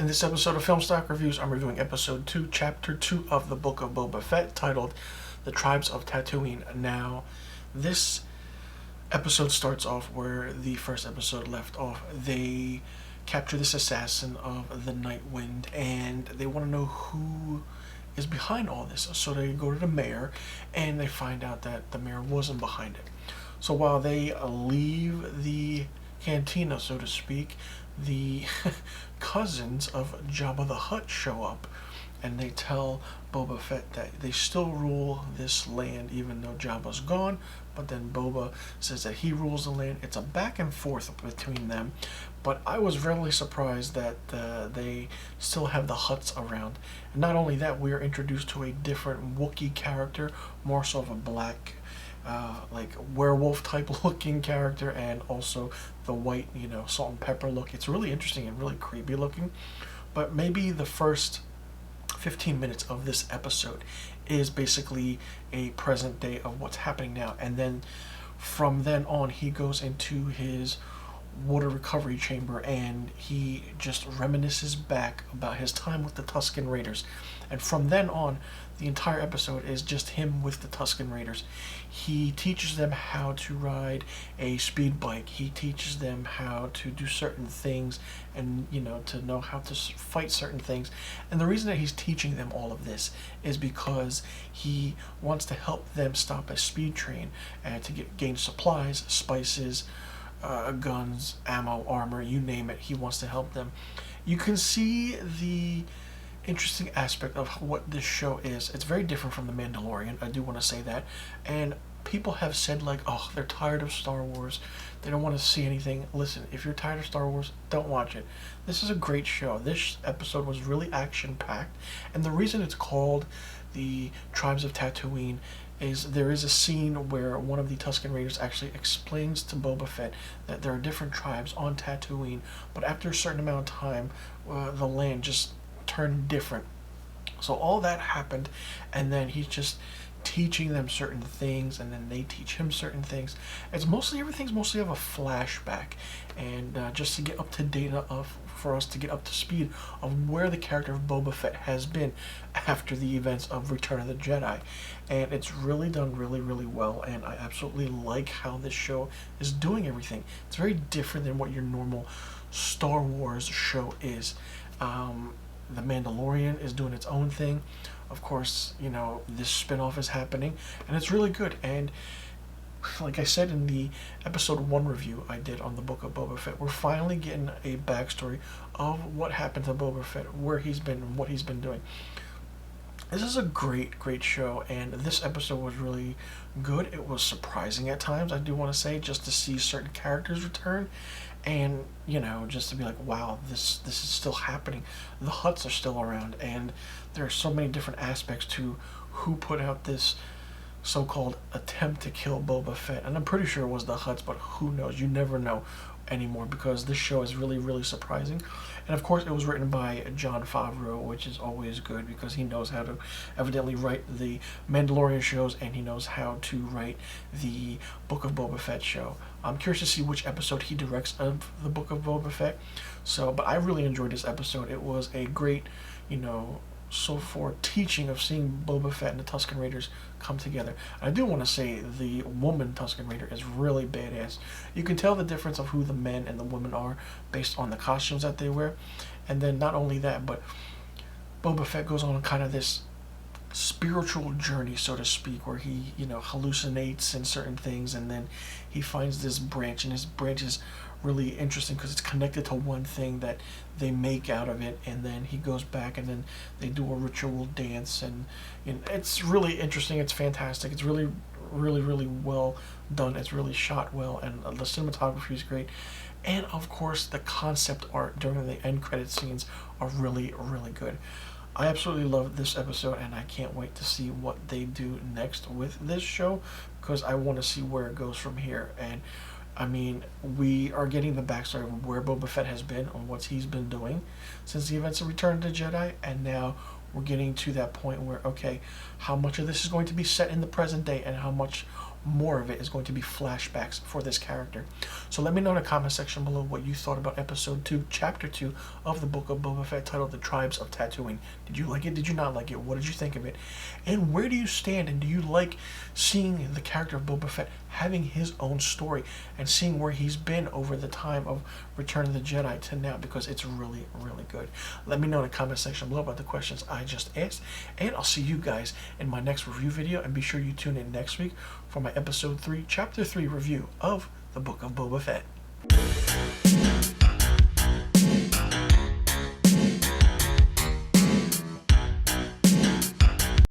In this episode of Film Stock Reviews, I'm reviewing Episode 2, Chapter 2 of the Book of Boba Fett, titled The Tribes of Tatooine. Now, this episode starts off where the first episode left off. They capture this assassin of the Night Wind, and they want to know who is behind all this. So they go to the mayor, and they find out that the mayor wasn't behind it. So while they leave the cantina, so to speak, the cousins of Jabba the Hutt show up, and they tell Boba Fett that they still rule this land even though Jabba's gone, but then Boba says that he rules the land. It's a back and forth between them, but I was really surprised that they still have the Hutts around. And not only that, we are introduced to a different Wookiee character, more so of a black like werewolf type looking character, and also the white, salt and pepper look. It's really interesting and really creepy looking. But maybe the first 15 minutes of this episode is basically a present day of what's happening now, and then from then on he goes into his water recovery chamber and he just reminisces back about his time with the Tusken Raiders. And from then on, the entire episode is just him with the Tusken Raiders. He teaches them how to ride a speed bike. He teaches them how to do certain things and, to know how to fight certain things. And the reason that he's teaching them all of this is because he wants to help them stop a speed train and to gain supplies, spices, guns, ammo, armor, you name it. He wants to help them. You can see the interesting aspect of what this show is. It's very different from The Mandalorian, I do want to say that. And people have said, they're tired of Star Wars, they don't want to see anything. Listen, if you're tired of Star Wars, don't watch it. This is a great show. This episode was really action-packed, and the reason it's called The Tribes of Tatooine is there is a scene where one of the Tusken Raiders actually explains to Boba Fett that there are different tribes on Tatooine, but after a certain amount of time, the land just turned different. So all that happened, and then he's just teaching them certain things, and then they teach him certain things. Everything's mostly of a flashback, and just to get up to date for us to get up to speed of where the character of Boba Fett has been after the events of Return of the Jedi. And it's really done really, really well, and I absolutely like how this show is doing everything. It's very different than what your normal Star Wars show is. The Mandalorian is doing its own thing. Of course, this spin-off is happening, and it's really good. And like I said in the episode 1 review I did on the Book of Boba Fett, we're finally getting a backstory of what happened to Boba Fett, where he's been, and what he's been doing. This is a great, great show, and this episode was really good. It was surprising at times, I do want to say, just to see certain characters return, and just to be like, wow, this is still happening. The Hutts are still around, and there are so many different aspects to who put out this so-called attempt to kill Boba Fett. And I'm pretty sure it was the Hutts, but who knows? You never know anymore, because this show is really, really surprising. And of course, it was written by Jon Favreau, which is always good because he knows how to evidently write the Mandalorian shows, and he knows how to write the Book of Boba Fett show. I'm curious to see which episode he directs of the Book of Boba Fett. But I really enjoyed this episode. It was a great, so for teaching of seeing Boba Fett and the Tusken Raiders come together. I do want to say the woman Tusken Raider is really badass. You can tell the difference of who the men and the women are based on the costumes that they wear. And then not only that, but Boba Fett goes on kind of this spiritual journey, so to speak, where he, hallucinates in certain things, and then he finds this branch, and his branch is really interesting because it's connected to one thing that they make out of it, and then he goes back and then they do a ritual dance, and it's really interesting. It's fantastic. It's really, really, really well done. It's really shot well, and the cinematography is great. And of course, the concept art during the end credit scenes are really, really good. I absolutely love this episode, and I can't wait to see what they do next with this show, because I want to see where it goes from here. And I mean, we are getting the backstory of where Boba Fett has been and what he's been doing since the events of Return of the Jedi, and now we're getting to that point where, okay, how much of this is going to be set in the present day, and how much more of it is going to be flashbacks for this character. So let me know in the comment section below what you thought about episode 2, chapter 2 of the Book of Boba Fett, titled The Tribes of Tatooine. Did you like it? Did you not like it? What did you think of it? And where do you stand? And do you like seeing the character of Boba Fett having his own story and seeing where he's been over the time of Return of the Jedi to now? Because it's really, really good. Let me know in the comment section below about the questions I just asked, and I'll see you guys in my next review video. And be sure you tune in next week for my episode 3, chapter 3 review of the Book of Boba Fett.